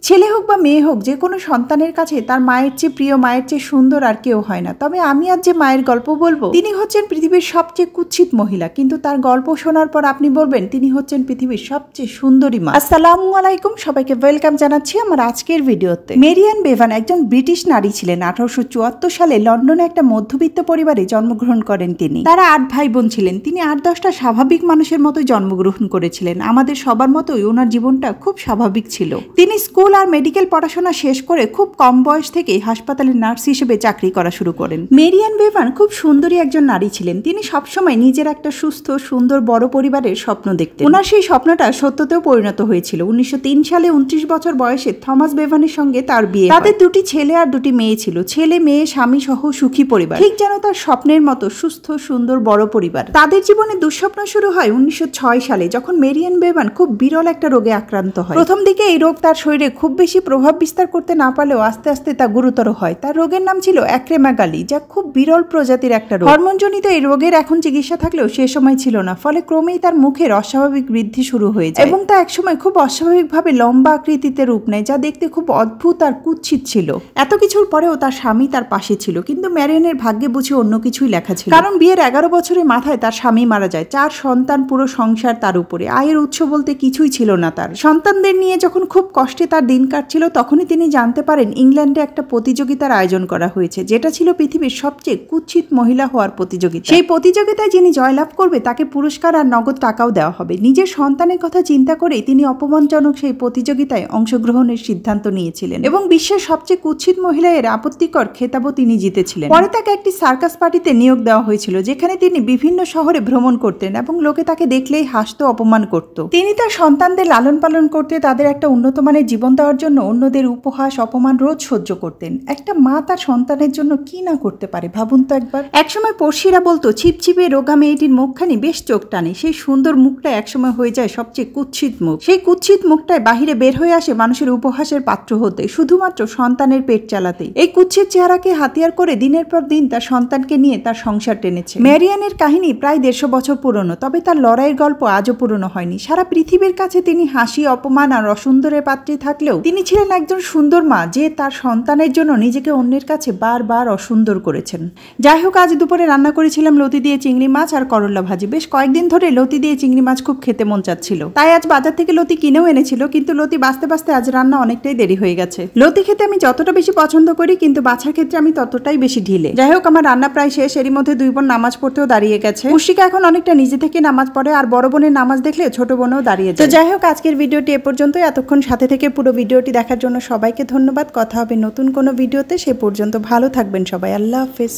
ছেলে হোক বা মেয়ে হোক, যে কোনো সন্তানের কাছে তার মায়ের চেয়ে প্রিয়, মায়ের চেয়ে সুন্দর আর কেউ হয় না। তবে আমি আজ যে মায়ের গল্প বলবো, তিনি হচ্ছেন পৃথিবীর সবচেয়ে কুৎসিত মহিলা, কিন্তু তার গল্প শোনার পর আপনি বলবেন তিনি হচ্ছেন পৃথিবীর সবচেয়ে সুন্দরী মা। আসসালামু আলাইকুম, সবাইকে ওয়েলকাম জানাচ্ছি আমার আজকের ভিডিওতে। মেরি অ্যান বেভান একজন ব্রিটিশ নারী ছিলেন। 1874 সালে লন্ডনে একটা মধ্যবিত্ত পরিবারে জন্মগ্রহণ করেন তিনি। তারা 8 ভাই বোন ছিলেন। তিনি 8-10টা স্বাভাবিক মানুষের মতো জন্মগ্রহণ করেছিলেন। আমাদের সবার মতোই ওনার জীবনটা খুব স্বাভাবিক ছিল। তিনি স্কুল আর মেডিকেল পড়াশোনা শেষ করে খুব কম বয়স থেকেই হাসপাতালের নার্স হিসেবে চাকরি করা শুরু করেন। মেরি অ্যান বেভান খুব সুন্দরী একজন নারী ছিলেন। তিনি সবসময় নিজের একটা সুস্থ সুন্দর বড় পরিবারের স্বপ্ন দেখতেন। ওনার সেই স্বপ্নটা সত্যতেও পরিণত হয়েছিল। 1903 সালে 29 বছর বয়সে থমাস বেভানের সঙ্গে তার বিয়ে। তাদের 2টি ছেলে আর 2টি মেয়ে ছিল। ছেলে মেয়ে স্বামী সহ সুখী পরিবার, ঠিক যেন তার স্বপ্নের মতো সুস্থ সুন্দর বড় পরিবার। তাদের জীবনে দুঃস্বপ্ন শুরু হয় 1906 সালে, যখন মেরি অ্যান বেভান খুব বিরল একটা রোগে আক্রান্ত হয়। প্রথম দিকে এই রোগ তার শরীরে খুব বেশি প্রভাব বিস্তার করতে না পারলেও আস্তে আস্তে তা গুরুতর হয়। তার রোগের নাম ছিল অ্যাক্রেমাগালি, যা খুব বিরল প্রজাতির একটা রোগ। হরমোনজনিত এই রোগের এখন চিকিৎসা থাকলেও সে সময় ছিল না। ফলে ক্রমেই তার মুখের অস্বাভাবিক বৃদ্ধি শুরু হয়ে যায় এবং তা একসময় খুব অস্বাভাবিকভাবে লম্বা আকৃতিতে রূপ নেয়, যা দেখতে খুব অদ্ভুত আর কুৎসিত ছিল। এত কিছুর পরেও তার স্বামী তার পাশে ছিল, কিন্তু ম্যারিয়ানের ভাগ্যে বুঝি অন্য কিছুই লেখা ছিল। কারণ বিয়ের 11 বছরের মাথায় তার স্বামী মারা যায়। 4 সন্তান, পুরো সংসার তার উপরে। আয়ের উৎস বলতে কিছুই ছিল না তার। সন্তানদের নিয়ে যখন খুব কষ্টে তার দিন কাটছিল, তখনই তিনি জানতে পারেন ইংল্যান্ডে একটা প্রতিযোগিতার আয়োজন করা হয়েছে, যেটা ছিল পৃথিবীর সবচেয়ে কুৎসিত মহিলা হওয়ার প্রতিযোগিতা। সেই প্রতিযোগিতায় যিনি জয়লাভ করবে তাকে পুরস্কার আর নগদ টাকাও দেওয়া হবে। নিজের সন্তানের কথা চিন্তা করেই তিনি অপমানজনক সেই প্রতিযোগিতায় অংশগ্রহণের সিদ্ধান্ত নিয়েছিলেন এবং বিশ্বের সবচেয়ে কুৎসিত মহিলা এর আপত্তিকর খেতাবও তিনি জিতেছিলেন। পরে তাকে একটি সার্কাস পার্টিতে নিয়োগ দেওয়া হয়েছিল, যেখানে তিনি বিভিন্ন শহরে ভ্রমণ করতেন এবং লোকে তাকে দেখলেই হাসতো, অপমান করত। তিনি তার সন্তানদের লালন পালন করতে, তাদের একটা উন্নত মানের জীবন দেওয়ার জন্য অন্যদের উপহাস অপমান রোজ সহ্য করতেন। একটা মা তার সন্তানের জন্য কি না করতে পারে, ভাবুন তো একবার। একসময় পড়শিরা বলতো ছিপছিপে রোগা মেয়েটির মুখখানি বেশ চোখ টানে। সেই সুন্দর মুখটা একসময় হয়ে যায় সবচেয়ে কুৎসিত মুখ। সেই কুৎসিত মুখটায় বাহিরে বের হয়ে আসে মানুষের উপহাসের পাত্র হতে, শুধুমাত্র সন্তানের পেট চালাতেই। এই কুৎসিত চেহারাকে হাতিয়ার করে দিনের পর দিন তার সন্তানকে নিয়ে তার সংসার টেনেছে। মেরি অ্যানের কাহিনী প্রায় 150 বছর পুরনো, তবে তার লড়াইয়ের গল্প আজও পুরনো হয়নি। সারা পৃথিবীর কাছে তিনি হাসি, অপমান আর অসুন্দরের পাত্রী থাকলেও তিনি ছিলেন একজন সুন্দর মা, যে তার সন্তানের জন্য নিজেকে অন্যের কাছে বারবার অসুন্দর করেছেন। যাই হোক, আজ দুপুরে রান্না করেছিলাম লতি দিয়ে চিংড়ি মাছ আর করলা ভাজি। বেশ কয়েকদিন ধরে লতি দিয়ে চিংড়ি মাছ খুব খেতে মন চাচ্ছিল, তাই আজ বাজার থেকে লতি কিনেও এনেছিল, কিন্তু লতি বাঁচতে বাঁচতে আজ রান্না অনেকটাই দেরি হয়ে গেছে। লতি খেতে আমি যতটা বেশি পছন্দ করি, কিন্তু বাছার ক্ষেত্রে আমি ততটাই বেশি ঢিলে। যাই হোক, আমার রান্না প্রায় শেষ। এরই মধ্যে 2 বোন নামাজ পড়তেও দাঁড়িয়ে গেছে। মুশিকা এখন অনেকটা নিজে থেকে নামাজ পড়ে, আর বড় বোনের নামাজ দেখলে ছোট বোনও দাঁড়িয়ে যায়। তো যাই হোক, আজকের ভিডিওটি এ পর্যন্ত। এতক্ষণ সাথে থেকে পুরো ভিডিওটি দেখার জন্য সবাইকে ধন্যবাদ। কথা হবে নতুন কোনো ভিডিওতে। সে পর্যন্ত ভালো থাকবেন সবাই। আল্লাহ হাফেজ।